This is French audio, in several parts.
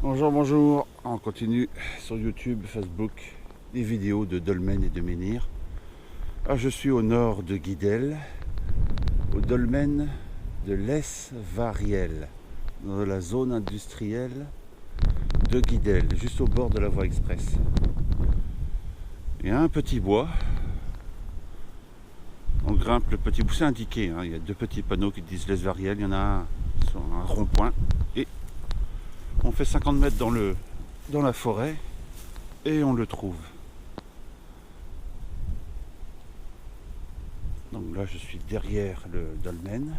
Bonjour, bonjour. On continue sur YouTube, Facebook, des vidéos de dolmens et de menhirs. Alors, je suis au nord de Guidel, au dolmen de l'Es-Variel, dans la zone industrielle de Guidel, juste au bord de la voie express. Il y a un petit bois. On grimpe le petit bout, c'est indiqué, hein. Il y a deux petits panneaux qui disent l'Es-Variel. Il y en a un sur un rond-point. Et on fait 50 mètres dans la forêt et on le trouve. Donc là, je suis derrière le dolmen.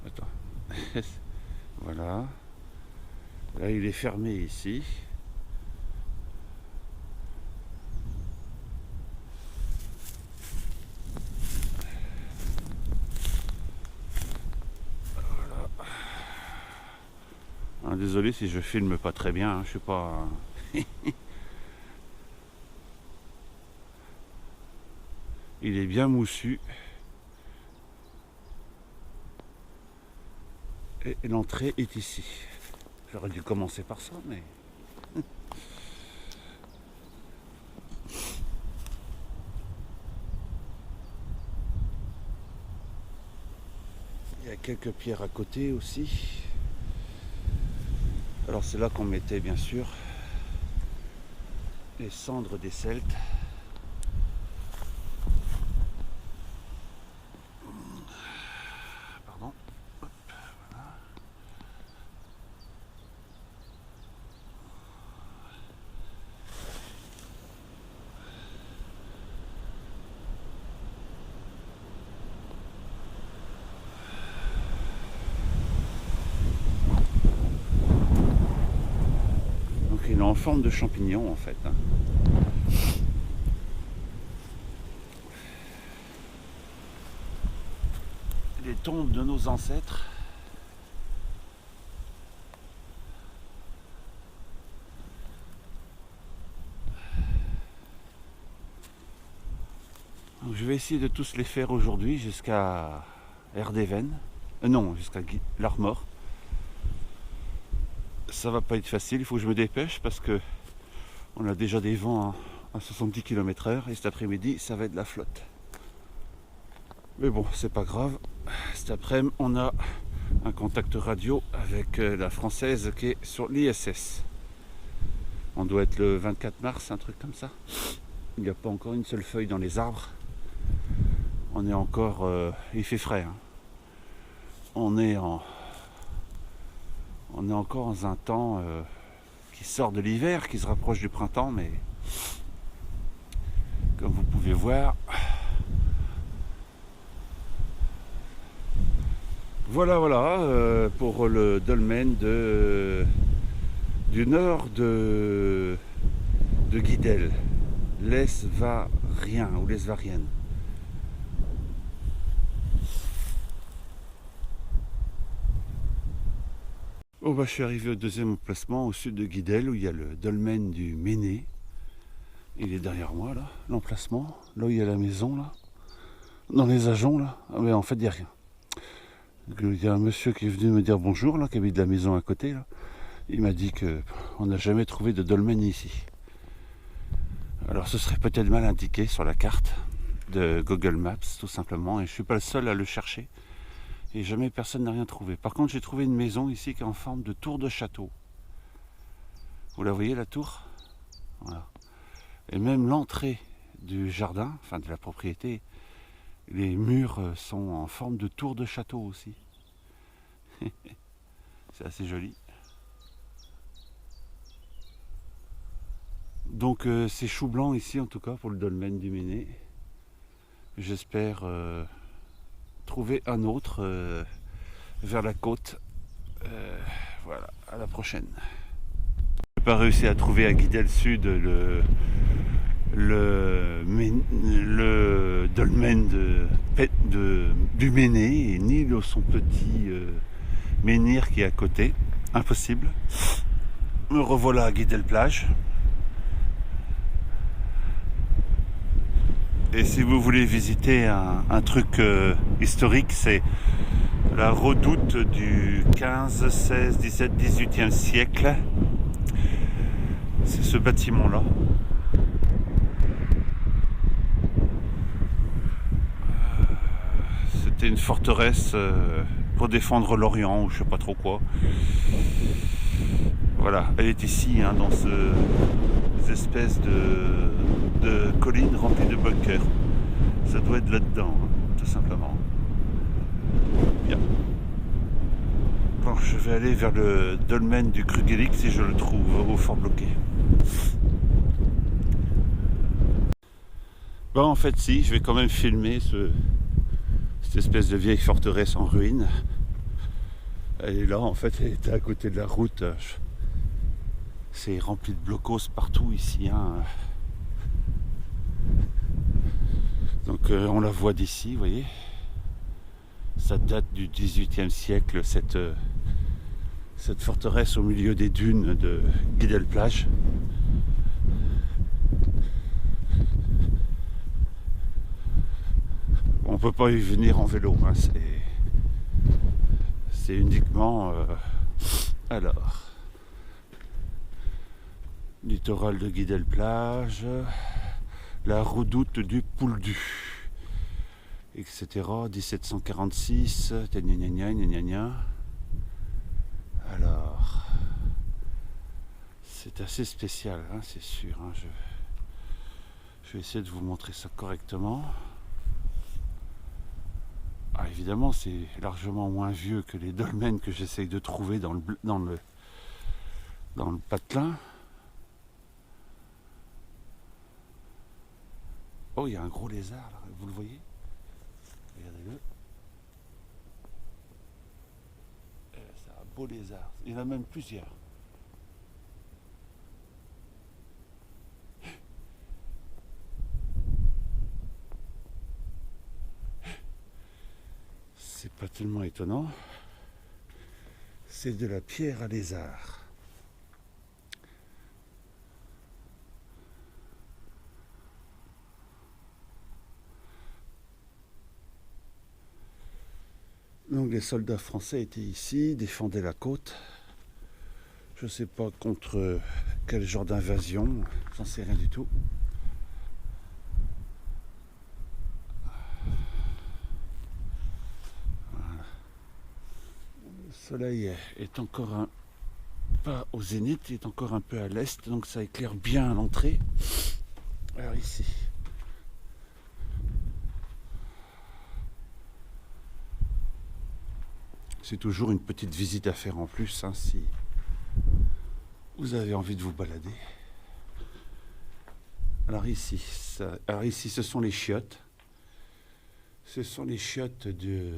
Attends. Voilà. Là, il est fermé ici. Ah, désolé si je filme pas très bien, hein, je suis pas. Il est bien moussu. Et l'entrée est ici. J'aurais dû commencer par ça, mais. Il y a quelques pierres à côté aussi. Alors c'est là qu'on mettait bien sûr les cendres des Celtes. Pardon. Hop, voilà. Donc il est en forme de champignon en fait, hein. Les tombes de nos ancêtres. Donc je vais essayer de tous les faire aujourd'hui jusqu'à Erdeven. Non, jusqu'à l'Armor. Ça va pas être facile, il faut que je me dépêche parce que on a déjà des vents à 70 km/h et cet après-midi ça va être de la flotte. Mais bon, c'est pas grave. Cet après-midi, on a un contact radio avec la française qui est sur l'ISS. On doit être le 24 mars, un truc comme ça. Il n'y a pas encore une seule feuille dans les arbres. On est encore... il fait frais, hein. On est encore dans un temps qui sort de l'hiver, qui se rapproche du printemps, mais comme vous pouvez voir, voilà, pour le dolmen du nord de Guidel, l'Es-Varien ou l'Es-Varienne. Oh bah, je suis arrivé au deuxième emplacement au sud de Guidel où il y a le dolmen du Méné. Il est derrière moi là, l'emplacement, là où il y a la maison là, dans les ajoncs là. Ah, mais en fait il n'y a rien. Il y a un monsieur qui est venu me dire bonjour là, qui habite la maison à côté là. Il m'a dit qu'on n'a jamais trouvé de dolmen ici. Alors ce serait peut-être mal indiqué sur la carte de Google Maps tout simplement, et je suis pas le seul à le chercher. Et jamais personne n'a rien trouvé. Par contre, j'ai trouvé une maison ici qui est en forme de tour de château. Vous la voyez, la tour? Voilà. Et même l'entrée du jardin, enfin de la propriété, les murs sont en forme de tour de château aussi. C'est assez joli. Donc c'est chou blanc ici en tout cas pour le dolmen du Méné. J'espère trouver un autre vers la côte. Voilà, à la prochaine. J'ai pas réussi à trouver à Guidel Sud le dolmen du Méné, ni son petit menhir qui est à côté. Impossible. Me revoilà à Guidel Plage. Et si vous voulez visiter un truc historique, c'est la redoute du 15, 16, 17, 18e siècle. C'est ce bâtiment-là. C'était une forteresse pour défendre l'Orient ou je sais pas trop quoi. Voilà, elle est ici, hein, dans ces espèces de collines remplies de bunkers. Ça doit être là-dedans, hein, tout simplement. Bien. Bon, je vais aller vers le dolmen du Krugelik si je le trouve au fort bloqué. Bon, en fait, si, je vais quand même filmer cette espèce de vieille forteresse en ruine. Elle est là, en fait, elle était à côté de la route. C'est rempli de blocos partout ici, hein. Donc on la voit d'ici, vous voyez. Ça date du 18e siècle, cette forteresse au milieu des dunes de Guidel-Plage. On peut pas y venir en vélo, hein. C'est uniquement alors littoral de Guidel-Plage, la redoute du Pouldu, etc. 1746, gna gna gna gna. Alors, c'est assez spécial, hein, c'est sûr. Hein, je vais essayer de vous montrer ça correctement. Ah, évidemment, c'est largement moins vieux que les dolmens que j'essaye de trouver dans le patelin. Oh, il y a un gros lézard, là, vous le voyez? Regardez-le. C'est un beau lézard. Il y en a même plusieurs. C'est pas tellement étonnant. C'est de la pierre à lézard. Donc les soldats français étaient ici, défendaient la côte. Je ne sais pas contre quel genre d'invasion, j'en sais rien du tout. Voilà. Le soleil est encore pas au zénith, il est encore un peu à l'est, donc ça éclaire bien l'entrée. Alors ici. C'est toujours une petite visite à faire en plus, hein, si vous avez envie de vous balader. Alors ici, ce sont les chiottes. Ce sont les chiottes de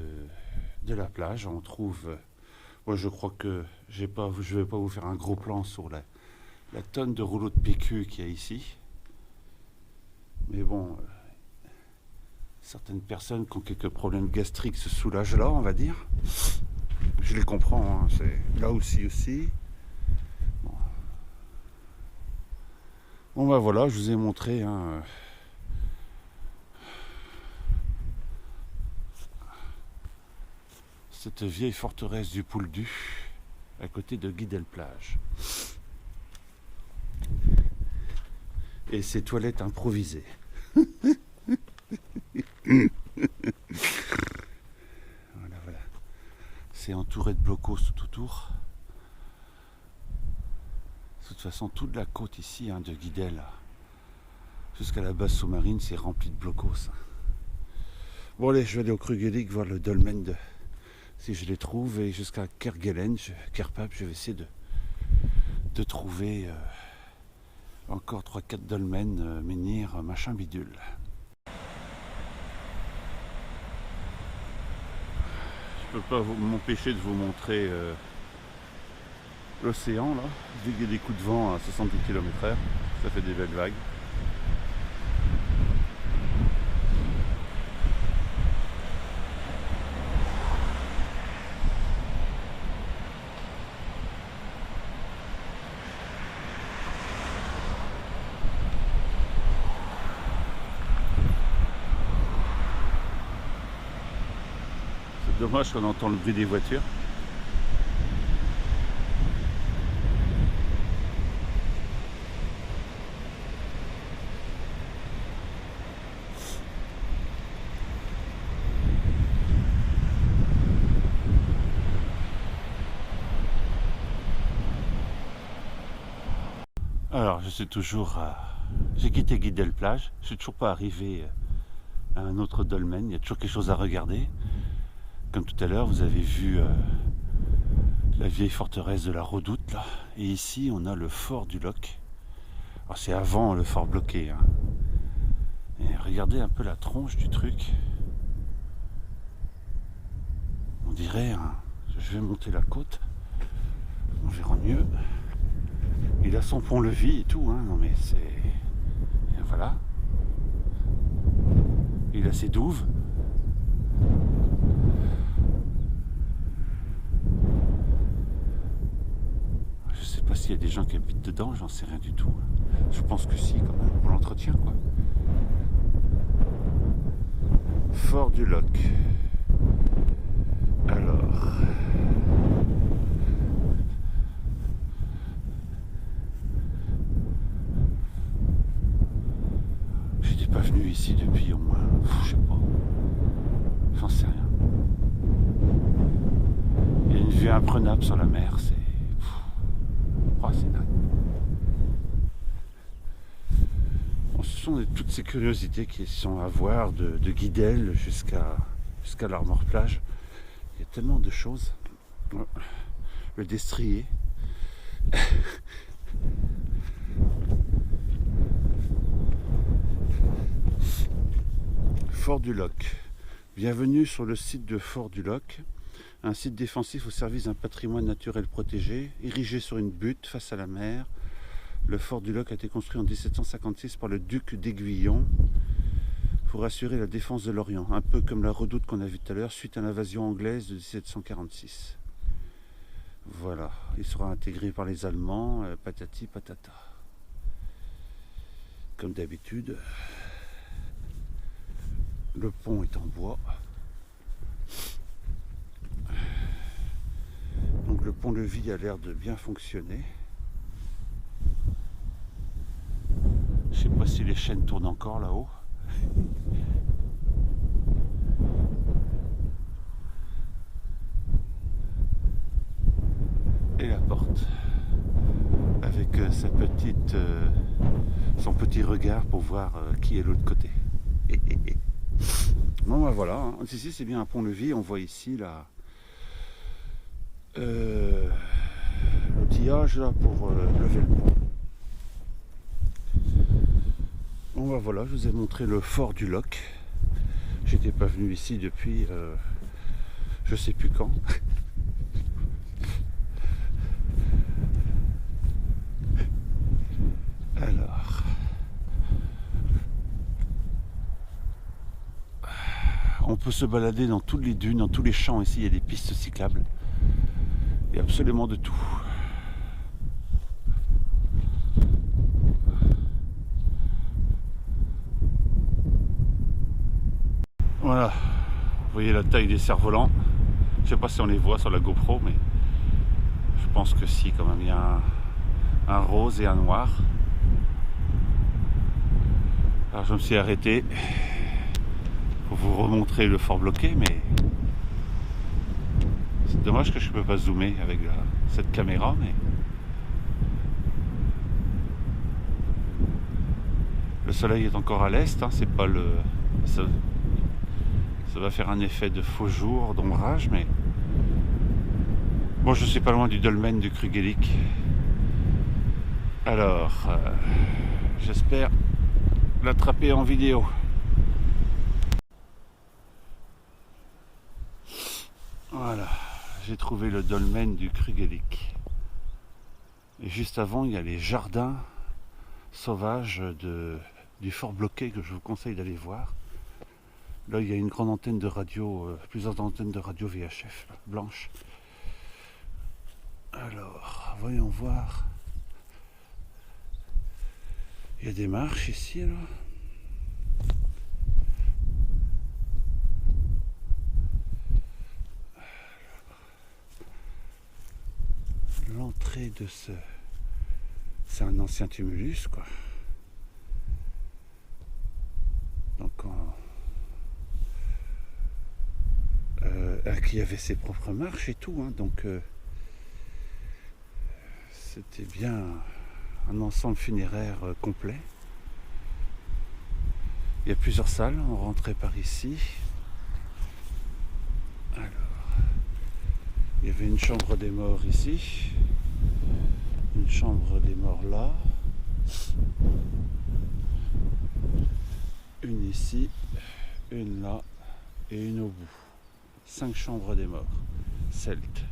la plage. On trouve. Moi, je crois que je vais pas vous faire un gros plan sur la tonne de rouleaux de PQ qu'il y a ici. Mais bon, certaines personnes qui ont quelques problèmes gastriques se soulagent là, on va dire. Je les comprends, hein, c'est là aussi. Bon bah voilà, je vous ai montré, hein, cette vieille forteresse du Pouldu à côté de Guidel-Plage. Et ses toilettes improvisées. Voilà. C'est entouré de blocos tout autour. De toute façon, toute la côte ici, hein, de Guidel jusqu'à la base sous-marine, c'est rempli de blocos. Bon allez, je vais aller au Krugelik voir le dolmen si je les trouve, et jusqu'à Kerguelen, Kerpap, je vais essayer de trouver encore 3-4 dolmens, menhirs, machin bidule. Je peux pas m'empêcher de vous montrer l'océan là. Dès qu'il y a des coups de vent à 70 km/h, ça fait des belles vagues. Dommage qu'on entend le bruit des voitures. Alors, je suis toujours à... J'ai quitté Guidel-Plage. Je suis toujours pas arrivé à un autre dolmen. Il y a toujours quelque chose à regarder. Comme tout à l'heure, vous avez vu la vieille forteresse de la Redoute, là. Et ici, on a le fort du Loch. Alors, c'est avant le fort bloqué, hein. Et regardez un peu la tronche du truc. On dirait, hein, je vais monter la côte. On verra mieux. Il a son pont-levis et tout, hein. Non mais c'est... Et voilà. Il a ses douves. Je sais pas s'il y a des gens qui habitent dedans, j'en sais rien du tout. Je pense que si, quand même, pour l'entretien, quoi. Fort du Loch. Alors... J'étais pas venu ici depuis au moins... je sais pas. J'en sais rien. Il y a une vue imprenable sur la mer, c'est... Oh, c'est dingue. Bon, ce sont toutes ces curiosités qui sont à voir de Guidel jusqu'à l'Armor-Plage. Il y a tellement de choses. Le destrier. Fort du Loch. Bienvenue sur le site de Fort du Loch, un site défensif au service d'un patrimoine naturel protégé, érigé sur une butte face à la mer. Le Fort du Loch a été construit en 1756 par le duc d'Aiguillon pour assurer la défense de l'Orient, un peu comme la Redoute qu'on a vue tout à l'heure, suite à l'invasion anglaise de 1746. Voilà, il sera intégré par les Allemands, patati patata. Comme d'habitude, le pont est en bois. Donc le pont-levis a l'air de bien fonctionner. Je sais pas si les chaînes tournent encore là-haut. Et la porte avec son petit regard pour voir qui est de l'autre côté. Bon ben voilà, hein. Ici c'est bien un pont-levis, on voit ici l'outillage là pour lever le pont. Bon ben voilà, je vous ai montré le fort du Loch. J'étais pas venu ici depuis je sais plus quand. Alors, on peut se balader dans toutes les dunes, dans tous les champs ici, il y a des pistes cyclables. Il y a absolument de tout. Voilà, vous voyez la taille des cerfs-volants. Je sais pas si on les voit sur la GoPro, mais je pense que si, quand même. Il y a un rose et un noir. Alors je me suis arrêté pour vous remontrer le fort bloqué, mais c'est dommage que je ne peux pas zoomer avec cette caméra, mais le soleil est encore à l'est, hein, c'est pas le... Ça va faire un effet de faux jour, d'ombrage, mais bon, je suis pas loin du dolmen du Krügelik. Alors, j'espère l'attraper en vidéo. Voilà, j'ai trouvé le dolmen du Krügelik. Et juste avant, il y a les jardins sauvages du fort bloqué que je vous conseille d'aller voir. Là, il y a une grande antenne de radio, plusieurs antennes de radio VHF, là, blanches. Alors, voyons voir. Il y a des marches ici, là. l'entrée de ce... C'est un ancien tumulus, quoi. Donc, qui avait ses propres marches et tout, hein, donc c'était bien un ensemble funéraire complet. Il y a plusieurs salles, on rentrait par ici. Alors, il y avait une chambre des morts ici, une chambre des morts là, une ici, une là et une au bout. 5 chambres des morts, celtes.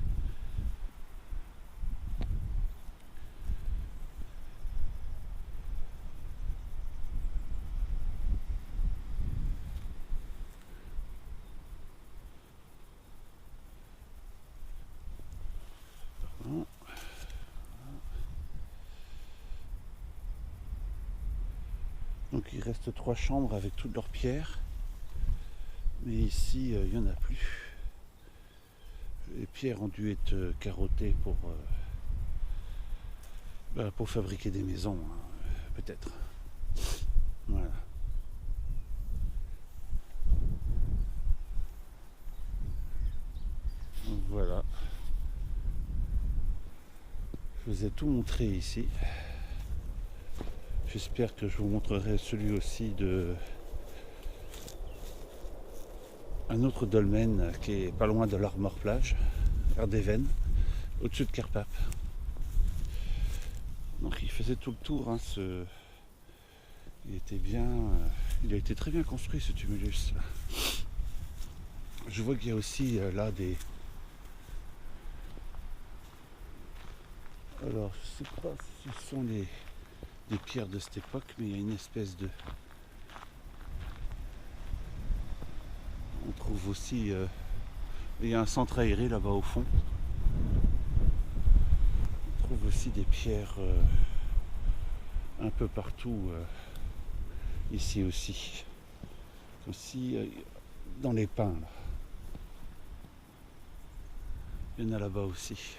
Donc il reste 3 chambres avec toutes leurs pierres. Mais ici, il n'y en a plus. Les pierres ont dû être carottées pour fabriquer des maisons, hein, peut-être. Voilà. Donc voilà. Je vous ai tout montré ici. J'espère que je vous montrerai celui aussi de un autre dolmen qui est pas loin de l'Armor Plage, Ardéven, au-dessus de Kerpap. Donc il faisait tout le tour, hein, il était bien, il a été très bien construit ce tumulus. Je vois qu'il y a aussi là des... Alors je sais pas si ce sont des pierres de cette époque, mais il y a une espèce de... On trouve aussi... il y a un centre aéré là-bas au fond. On trouve aussi des pierres un peu partout ici aussi. Aussi dans les pins là. Il y en a là-bas aussi.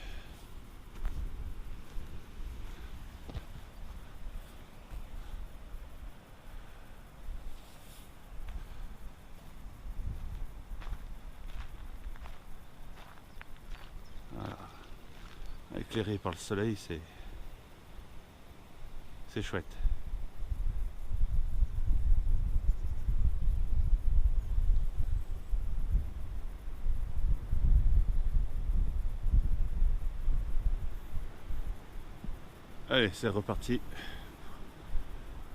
Voilà. Éclairé par le soleil, c'est chouette. Allez, c'est reparti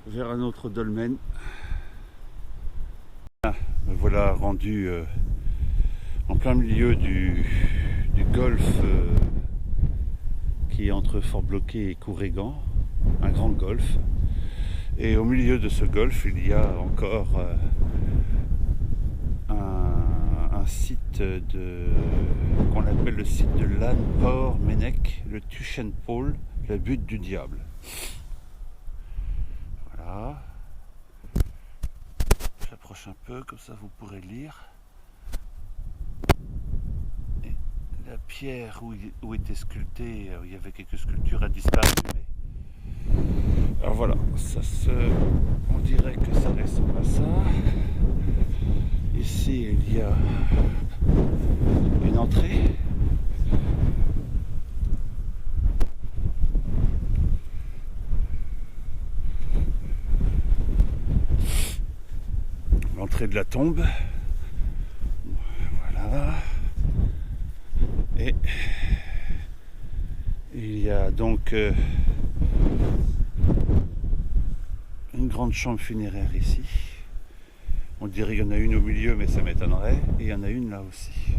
vers un autre dolmen. Me voilà rendu en plein milieu du golfe qui est entre Fort-Bloquet et Courrégan, un grand golfe. Et au milieu de ce golfe, il y a encore un site qu'on appelle le site de Lanport-Mennec, le Tuchenpol, la butte du diable. Voilà. J'approche un peu, comme ça vous pourrez lire. Et la pierre où était sculptée, où il y avait quelques sculptures, a disparu. Alors voilà, on dirait que ça ressemble à ça. Ici, il y a une entrée. L'entrée de la tombe. Voilà. Et il y a donc une grande chambre funéraire ici. On dirait qu'il y en a une au milieu, mais ça m'étonnerait. Et il y en a une là aussi.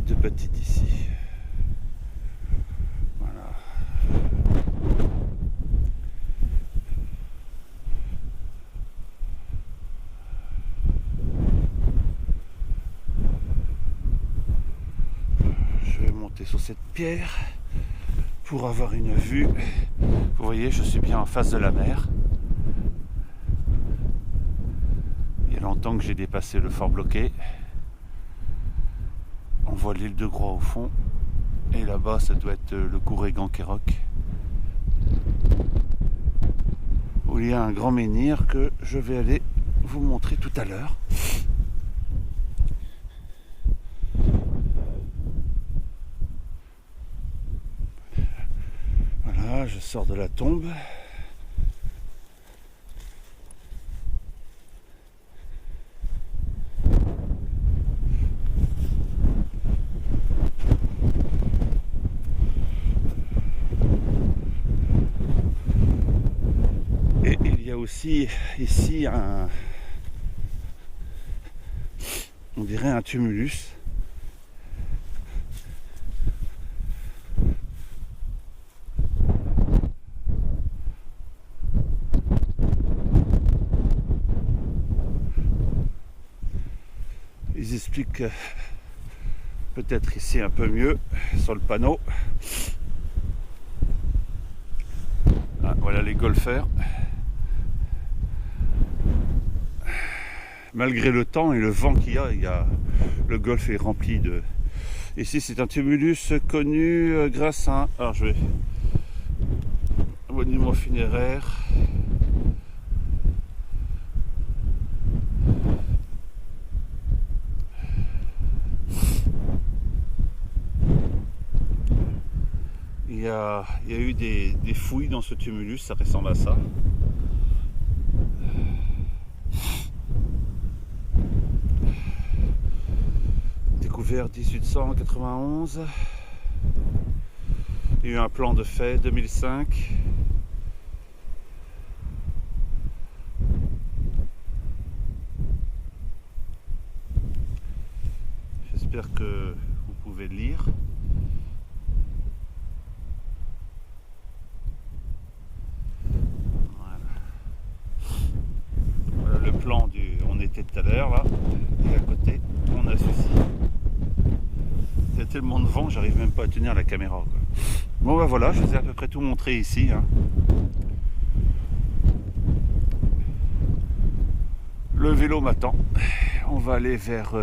2 petites ici. Voilà. Je vais monter sur cette pierre pour avoir une vue. Vous voyez, je suis bien en face de la mer. Il y a longtemps que j'ai dépassé le Fort-Bloquet. On voit l'île de Groix au fond. Et là-bas, ça doit être le Kourégan-Kéroc, où il y a un grand menhir que je vais aller vous montrer tout à l'heure. Voilà, je sors de la tombe. Et il y a aussi ici on dirait un tumulus. Ils expliquent peut-être ici un peu mieux sur le panneau. Ah, voilà les golfeurs. Malgré le temps et le vent qu'il y a, le golfe est rempli de... Ici c'est un tumulus connu grâce à un... Alors je vais... monument funéraire. Il y a eu des fouilles dans ce tumulus, ça ressemble à ça. Découvert 1891. Il y a eu un plan de fait 2005. J'espère que vous pouvez le lire. Voilà le plan du... On était tout à l'heure là, et à côté, on a ceci. Il y a tellement de vent, j'arrive même pas à tenir la caméra, quoi. Bon ben voilà, je vous ai à peu près tout montré ici, hein. Le vélo m'attend. On va aller vers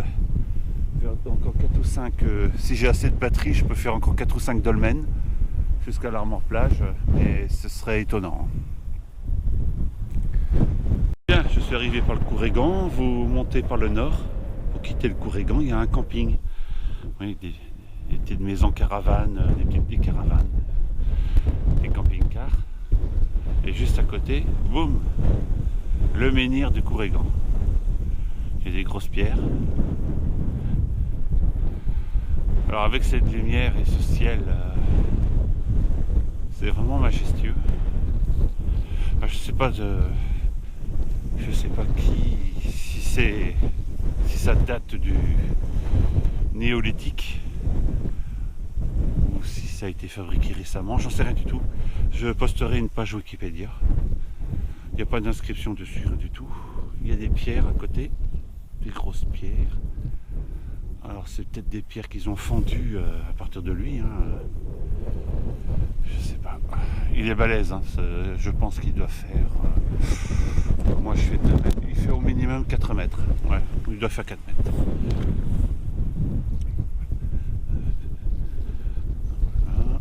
encore 4 ou 5. Si j'ai assez de batterie, je peux faire encore 4 ou 5 dolmens jusqu'à l'Armor Plage, et ce serait étonnant. Bien, je suis arrivé par le Kourégan. Vous montez par le nord. Pour quitter le Kourégan, il y a un camping. Oui, des petites maisons caravanes, des petites caravanes, des camping-cars. Et juste à côté, boum, le menhir du Kourégan. Il y a des grosses pierres. Alors avec cette lumière et ce ciel, c'est vraiment majestueux. Alors, je sais pas si ça date du néolithique ou si ça a été fabriqué récemment, j'en sais rien du tout. Je posterai une page Wikipédia. Il n'y a pas d'inscription dessus, rien du tout. Il y a des pierres à côté, des grosses pierres. Alors c'est peut-être des pierres qu'ils ont fondues à partir de lui, hein. Je sais pas. Il est balèze, hein. Je pense qu'il doit faire... moi je fais 2 mètres. Il fait au minimum 4 mètres. Ouais, il doit faire 4 mètres. Voilà.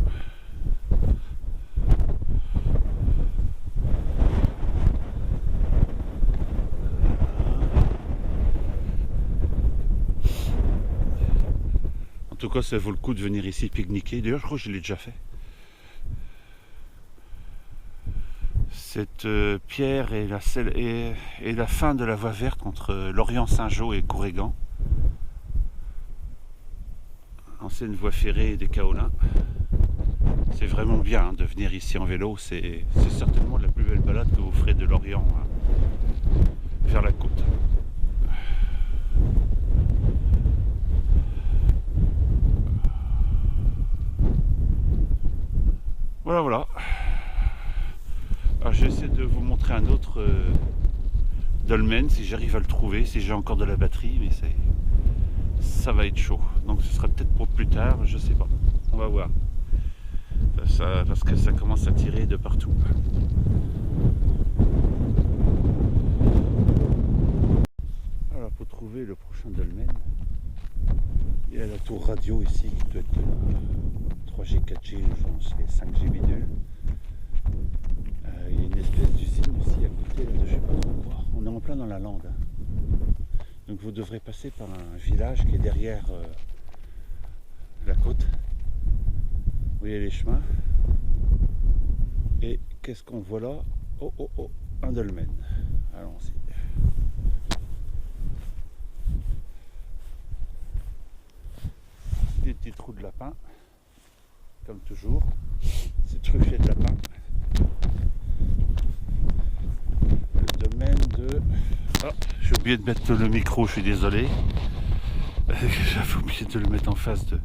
En tout cas, ça vaut le coup de venir ici pique-niquer. D'ailleurs, je crois que je l'ai déjà fait. Cette pierre est la fin de la voie verte entre Lorient-Saint-Jean et Kourégan. Ancienne voie ferrée des Kaolins. C'est vraiment bien, hein, de venir ici en vélo. C'est certainement la plus belle balade que vous ferez de Lorient, hein, vers la côte. Voilà, voilà. Alors j'essaie de vous montrer un autre dolmen si j'arrive à le trouver, si j'ai encore de la batterie, mais ça va être chaud. Donc ce sera peut-être pour plus tard, je sais pas. On va voir. Parce que ça commence à tirer de partout. Alors pour trouver le prochain dolmen, il y a la tour radio ici qui doit être 3G, 4G, je pense, et 5G bidule. Il y a une espèce d'usine aussi à côté, là, de je sais pas trop quoi. On est en plein dans la lande. Donc vous devrez passer par un village qui est derrière la côte. Vous voyez les chemins. Et qu'est-ce qu'on voit là? Oh oh oh, un dolmen. Allons-y. Des petits trous de lapin, comme toujours. C'est truffé de lapin. Le domaine de... Ah, j'ai oublié de mettre le micro, je suis désolé. J'avais oublié de le mettre en face de...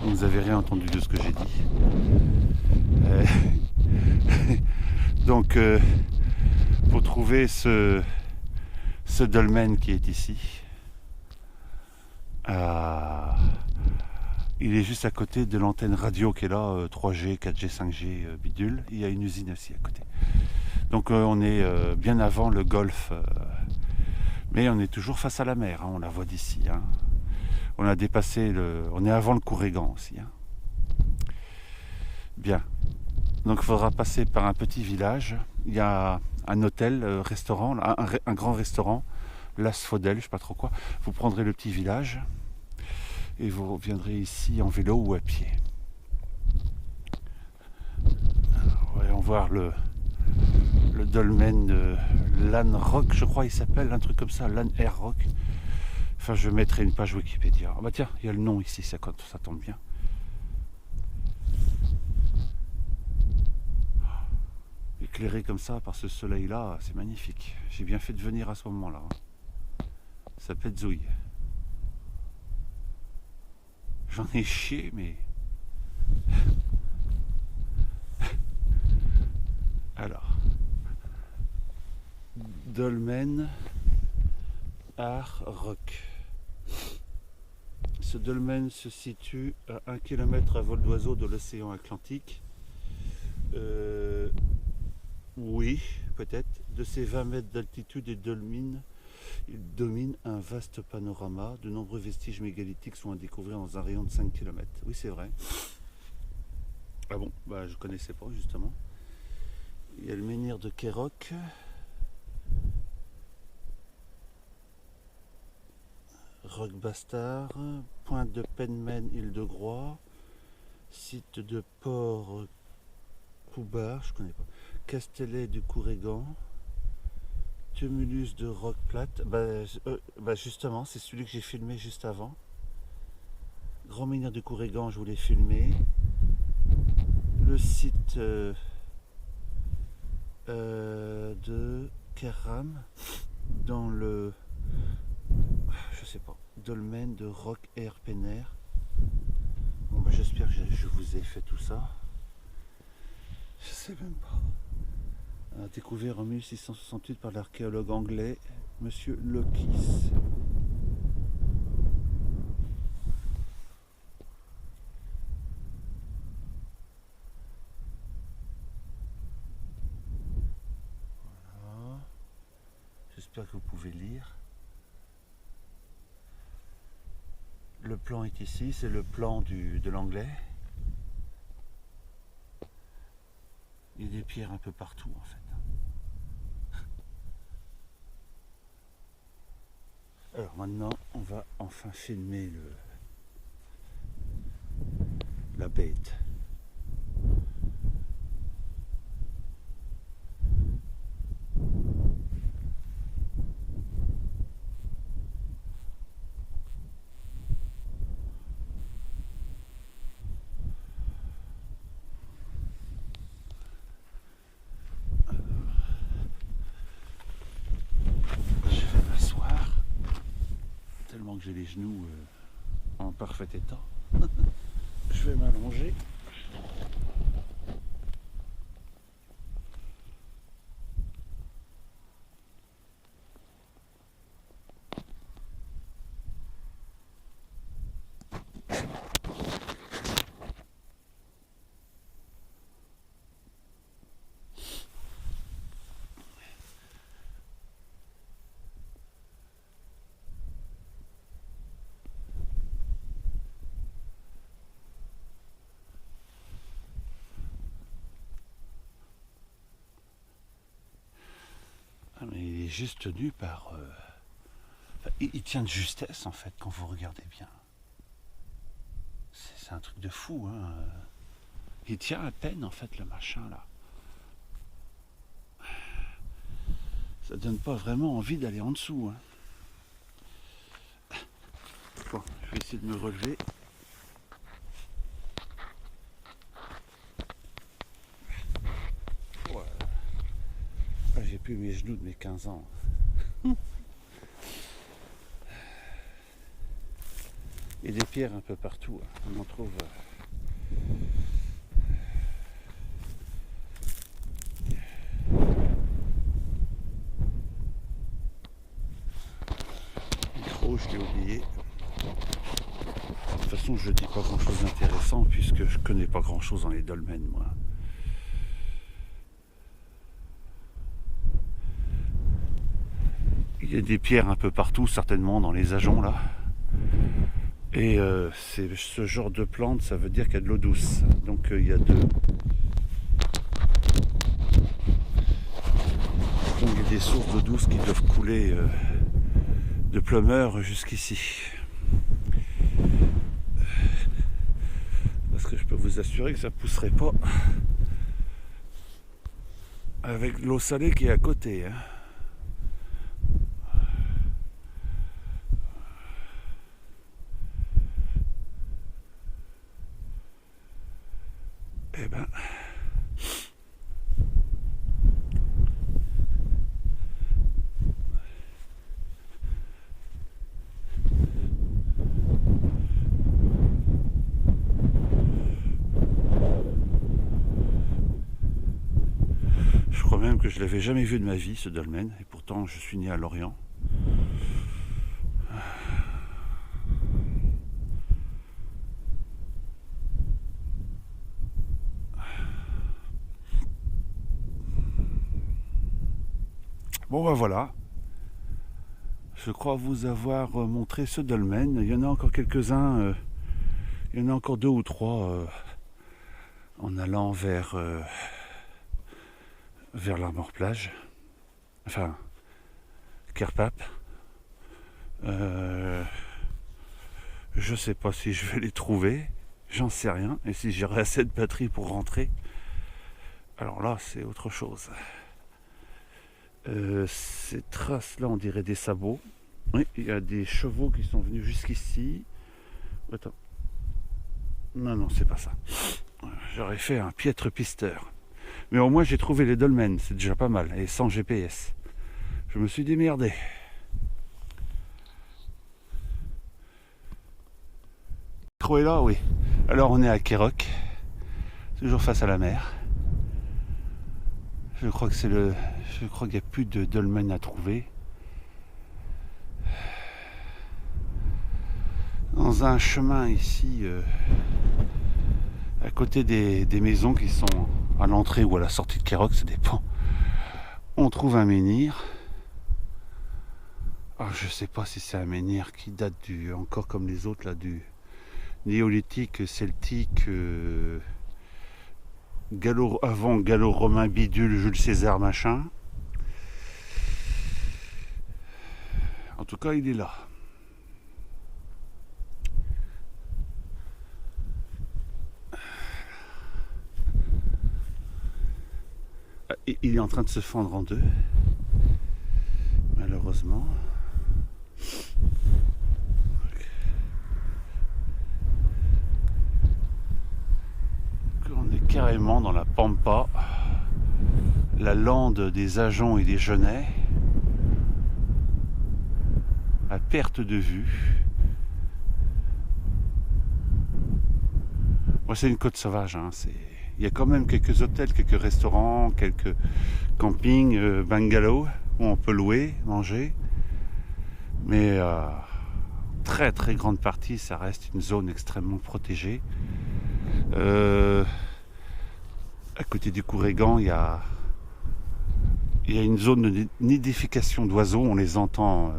Vous n'avez rien entendu de ce que j'ai dit. Donc, pour trouver ce dolmen qui est ici, il est juste à côté de l'antenne radio qui est là, 3G, 4G, 5G bidule. Il y a une usine aussi à côté. Donc on est bien avant le golfe, mais on est toujours face à la mer, hein, on la voit d'ici. Hein. On a dépassé on est avant le Courrégan aussi. Hein. Bien. Donc il faudra passer par un petit village. Il y a un hôtel, restaurant, un grand restaurant, l'Asphodel, je ne sais pas trop quoi. Vous prendrez le petit village et vous reviendrez ici en vélo ou à pied. Alors, voyons voir le dolmen de Lan Rock, je crois il s'appelle, un truc comme ça, Lan Air Rock. Enfin, je mettrai une page Wikipédia. Ah bah tiens, il y a le nom ici, ça tombe bien. Éclairé comme ça par ce soleil-là, c'est magnifique. J'ai bien fait de venir à ce moment-là. Ça pète zouille. J'en ai chié, mais... Alors... Dolmen Art Rock. Ce dolmen se situe à 1 km à vol d'oiseau de l'océan Atlantique. Oui, peut-être. De ses 20 mètres d'altitude et il domine un vaste panorama. De nombreux vestiges mégalithiques sont à découvrir dans un rayon de 5 km. Oui, c'est vrai. Ah bon, bah je connaissais pas justement. Il y a le menhir de Kéroc. Roc Bastard, Pointe de Penmen, île de Groix, site de Port Coubard, je connais pas, Castellet du Courrégan, Tumulus de Roc Plate, justement, c'est celui que j'ai filmé juste avant. Grand menhir du Courrégan, je voulais filmer. Le site de Kerram, dans le... je sais pas, dolmen de Roc Air Penner. Bon bah j'espère que je vous ai fait tout ça. Je sais même pas. Découvert en 1668 par l'archéologue anglais Monsieur Lokis. Voilà. J'espère que vous pouvez lire. Le plan est ici, c'est le plan de l'anglais. Il y a des pierres un peu partout en fait. Alors maintenant, on va enfin filmer la bête. Que j'ai les genoux en parfait état. Je vais m'allonger. juste tenu par... il tient de justesse en fait quand vous regardez bien. C'est un truc de fou, hein. Il tient à peine en fait le machin là. Ça donne pas vraiment envie d'aller en dessous, hein. Bon, je vais essayer de me relever. Voilà. Ah, j'ai plus mes genoux de mes 15 ans. Il y a des pierres un peu partout, hein. On en trouve. Le micro, je l'ai oublié. De toute façon, je dis pas grand chose d'intéressant puisque je connais pas grand chose dans les dolmens, moi. Il y a des pierres un peu partout, certainement dans les ajoncs là. Et c'est ce genre de plante, ça veut dire qu'il y a de l'eau douce. Donc il y a de... Donc il y a des sources d'eau douce qui doivent couler de Pleumeur jusqu'ici. Parce que je peux vous assurer que ça ne pousserait pas avec l'eau salée qui est à côté, hein. Eh ben, je crois même que je l'avais jamais vu de ma vie, ce dolmen, et pourtant je suis né à Lorient. Bon ben voilà, je crois vous avoir montré ce dolmen. Il y en a encore quelques-uns, il y en a encore 2 ou 3 en allant vers l'Armor-Plage, enfin Kerpape. Je sais pas si je vais les trouver, j'en sais rien, et si j'aurai assez de batterie pour rentrer, alors là c'est autre chose. Ces traces là on dirait des sabots. Oui, il y a des chevaux qui sont venus jusqu'ici. Attends, non c'est pas ça, j'aurais fait un piètre pisteur, mais au moins j'ai trouvé les dolmens, c'est déjà pas mal, et sans GPS je me suis démerdé. Le micro est là, oui. Alors on est à Kéroc, toujours face à la mer. Je crois qu'il n'y a plus de dolmen à trouver. Dans un chemin ici, à côté des maisons qui sont à l'entrée ou à la sortie de Kéroc, ça dépend, on trouve un menhir. Alors, je sais pas si c'est un menhir qui date encore comme les autres là, du néolithique, celtique, avant gallo-romain bidule, Jules César machin. En tout cas il est là. Il est en train de se fendre en deux, malheureusement. On est carrément dans la pampa, la lande des ajoncs et des genêts, à perte de vue. Moi, c'est une côte sauvage, hein. Il y a quand même quelques hôtels, quelques restaurants, quelques campings, bungalows où on peut louer, manger. Mais très très grande partie, ça reste une zone extrêmement protégée. À côté du Courrégan, il y a une zone de nidification d'oiseaux. On les entend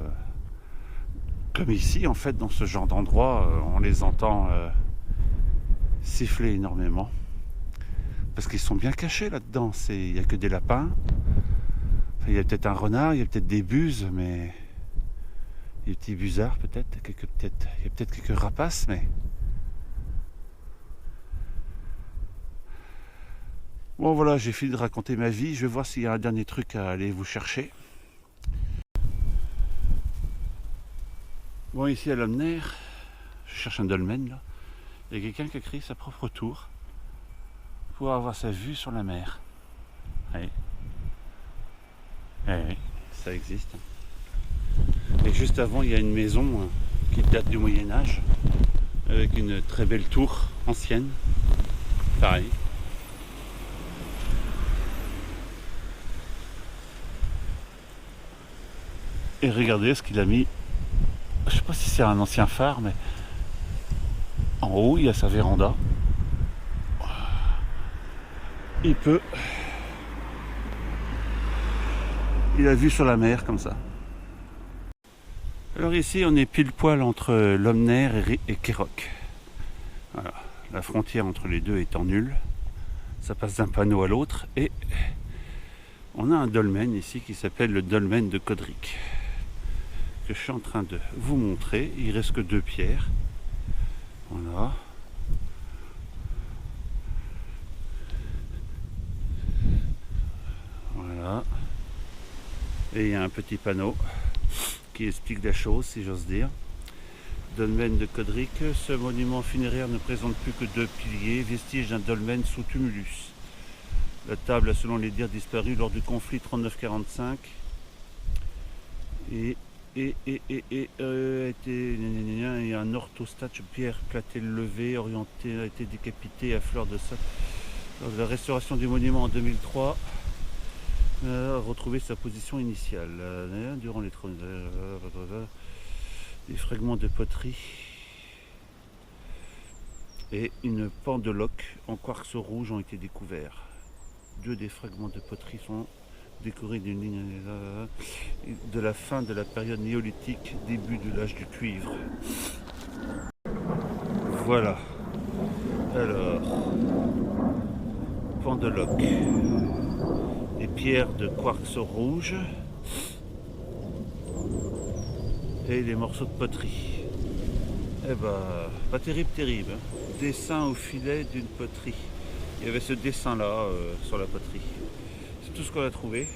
comme ici, en fait, dans ce genre d'endroit, on les entend siffler énormément. Parce qu'ils sont bien cachés là-dedans. Il n'y a que des lapins. Enfin, il y a peut-être un renard, il y a peut-être des buses, mais des petits busards peut-être, il y a peut-être quelques rapaces, mais bon voilà, j'ai fini de raconter ma vie. Je vais voir s'il y a un dernier truc à aller vous chercher. Bon, ici à Lomner, je cherche un dolmen là. Il y a quelqu'un qui a créé sa propre tour pour avoir sa vue sur la mer. Oui. Oui, ça existe. Et juste avant, il y a une maison qui date du Moyen-Âge, avec une très belle tour ancienne. Pareil. Et regardez ce qu'il a mis. Je sais pas si c'est un ancien phare, mais en haut, il y a sa véranda. Il a vue sur la mer comme ça. Alors ici, on est pile poil entre Lomner et Kéroc. Voilà. La frontière entre les deux étant nulle. Ça passe d'un panneau à l'autre. Et on a un dolmen ici qui s'appelle le dolmen de Codric, que je suis en train de vous montrer. Il reste que 2 pierres. Voilà. Voilà. Et il y a un petit panneau qui explique la chose, si j'ose dire. Dolmen de Codric, ce monument funéraire ne présente plus que 2 piliers, vestiges d'un dolmen sous tumulus. La table a selon les dires disparu lors du conflit 39-45 et un orthostate pierre platée levée, orienté, a été décapité à fleur de sac. Lors de la restauration du monument en 2003, a retrouvé sa position initiale. Durant les des fragments de poterie et une pendeloque en quartz rouge ont été découverts. 2 des fragments de poterie sont décorés d'une ligne de la fin de la période néolithique, début de l'âge du cuivre. Voilà. Alors, pendeloque. Des pierres de quartz rouge et des morceaux de poterie. Eh ben, pas terrible. Dessin au filet d'une poterie. Il y avait ce dessin là sur la poterie. C'est tout ce qu'on a trouvé.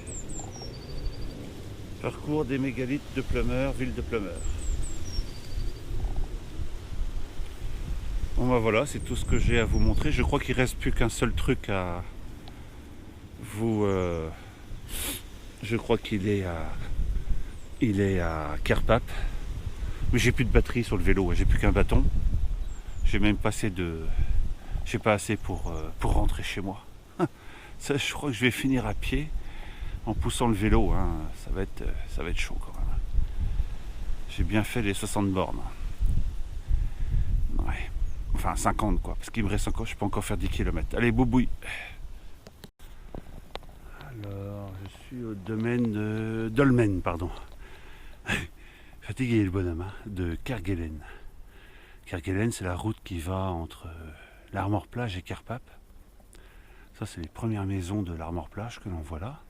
Parcours des mégalithes de Pleumeur, ville de Pleumeur. Bon ben voilà, c'est tout ce que j'ai à vous montrer. Je crois qu'il ne reste plus qu'un seul truc à vous... je crois qu'il est à Kerpap. Mais j'ai plus de batterie sur le vélo, j'ai plus qu'un bâton. J'ai même pas assez j'ai pas assez pour rentrer chez moi. Ça, je crois que je vais finir à pied en poussant le vélo. Hein. Ça va être chaud quand même. J'ai bien fait les 60 bornes. Ouais. Enfin 50 quoi, parce qu'il me reste encore, je peux encore faire 10 km. Allez, boubouille. Alors, je suis au domaine de Dolmen, pardon. Fatigué le bonhomme, hein, de Kerguelen. Kerguelen, c'est la route qui va entre l'Armor-Plage et Kerpap. Ça, c'est les premières maisons de l'Armor-Plage que l'on voit là.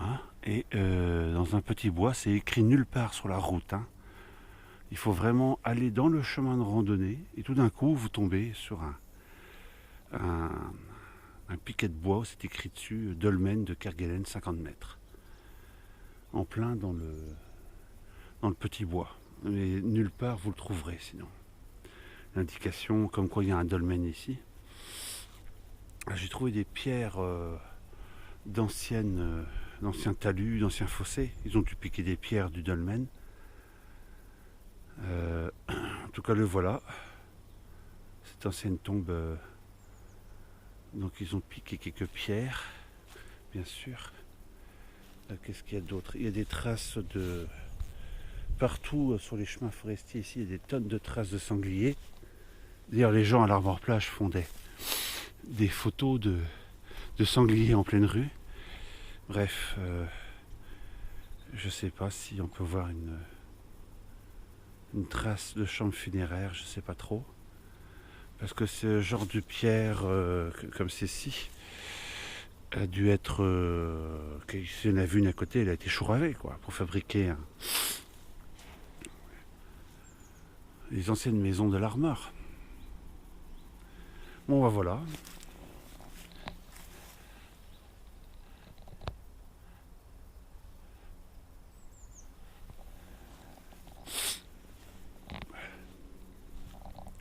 Hein, et dans un petit bois, c'est écrit nulle part sur la route. Hein. Il faut vraiment aller dans le chemin de randonnée et tout d'un coup, vous tombez sur un piquet de bois où c'est écrit dessus Dolmen de Kerguelen, 50 mètres. En plein dans le petit bois. Mais nulle part vous le trouverez sinon. L'indication comme quoi il y a un dolmen ici. J'ai trouvé des pierres d'anciens talus, d'anciens fossés. Ils ont dû piquer des pierres du dolmen. En tout cas le voilà. Cette ancienne tombe. Donc ils ont piqué quelques pierres, bien sûr. Qu'est-ce qu'il y a d'autre? Il y a des traces de... Partout sur les chemins forestiers ici, il y a des tonnes de traces de sangliers. D'ailleurs, les gens à l'Armor-Plage font des photos de sangliers en pleine rue. Bref, je sais pas si on peut voir une trace de chambre funéraire, je sais pas trop. Parce que ce genre de pierre comme ceci, a dû être... si on a vu une à côté, elle a été chouravée, quoi, pour fabriquer les anciennes maisons de l'armeur. Bon, bah voilà.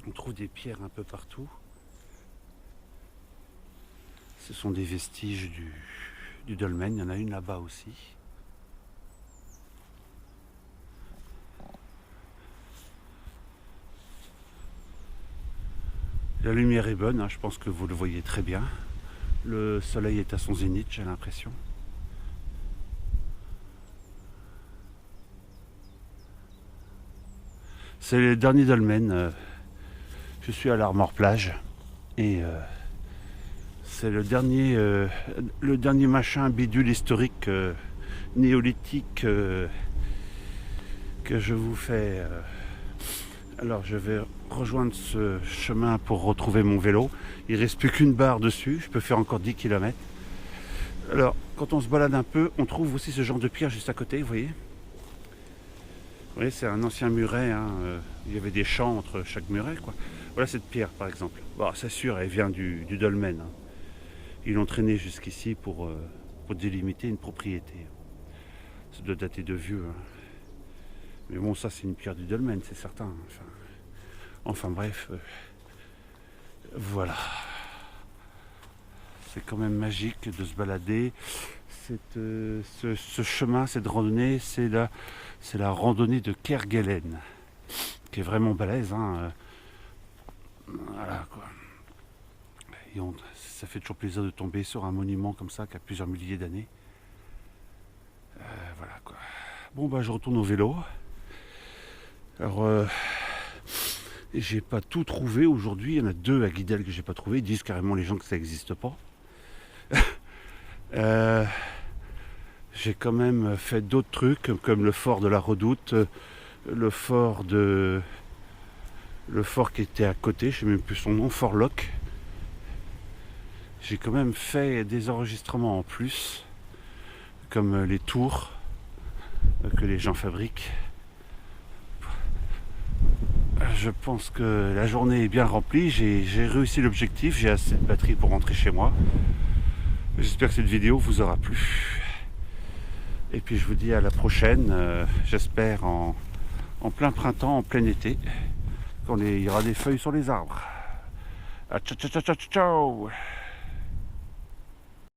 On trouve des pierres un peu partout. Ce sont des vestiges du dolmen. Il y en a une là-bas aussi. La lumière est bonne, hein, je pense que vous le voyez très bien. Le soleil est à son zénith, j'ai l'impression. C'est le dernier dolmen. Je suis à l'Armor Plage et c'est le dernier machin bidule historique néolithique que je vous fais. Alors je vais rejoindre ce chemin pour retrouver mon vélo. Il ne reste plus qu'une barre dessus, je peux faire encore 10 km. Alors quand on se balade un peu, on trouve aussi ce genre de pierre juste à côté, vous voyez. Vous voyez, c'est un ancien muret, hein. Il y avait des champs entre chaque muret, quoi. Voilà cette pierre par exemple. Bon, c'est sûr, elle vient du dolmen, hein. Ils l'ont traînée jusqu'ici pour délimiter une propriété. Ça doit dater de vieux, hein. Mais bon, ça c'est une pierre du dolmen, c'est certain. Enfin bref, voilà. C'est quand même magique de se balader. Ce chemin, cette randonnée, c'est la randonnée de Kerguelen, qui est vraiment balèze, hein. Voilà quoi. Ça fait toujours plaisir de tomber sur un monument comme ça qui a plusieurs milliers d'années. Voilà quoi. Bon bah je retourne au vélo. Alors j'ai pas tout trouvé aujourd'hui. Il y en a 2 à Guidel que j'ai pas trouvé. Ils disent carrément les gens que ça n'existe pas. J'ai quand même fait d'autres trucs comme le fort de la Redoute, le fort qui était à côté, je sais même plus son nom, Fort Locke. J'ai quand même fait des enregistrements en plus, comme les tours que les gens fabriquent. Je pense que la journée est bien remplie, j'ai réussi l'objectif, j'ai assez de batterie pour rentrer chez moi. J'espère que cette vidéo vous aura plu. Et puis je vous dis à la prochaine, j'espère en plein printemps, en plein été, quand il y aura des feuilles sur les arbres. Ciao, ciao, ciao, ciao, ciao.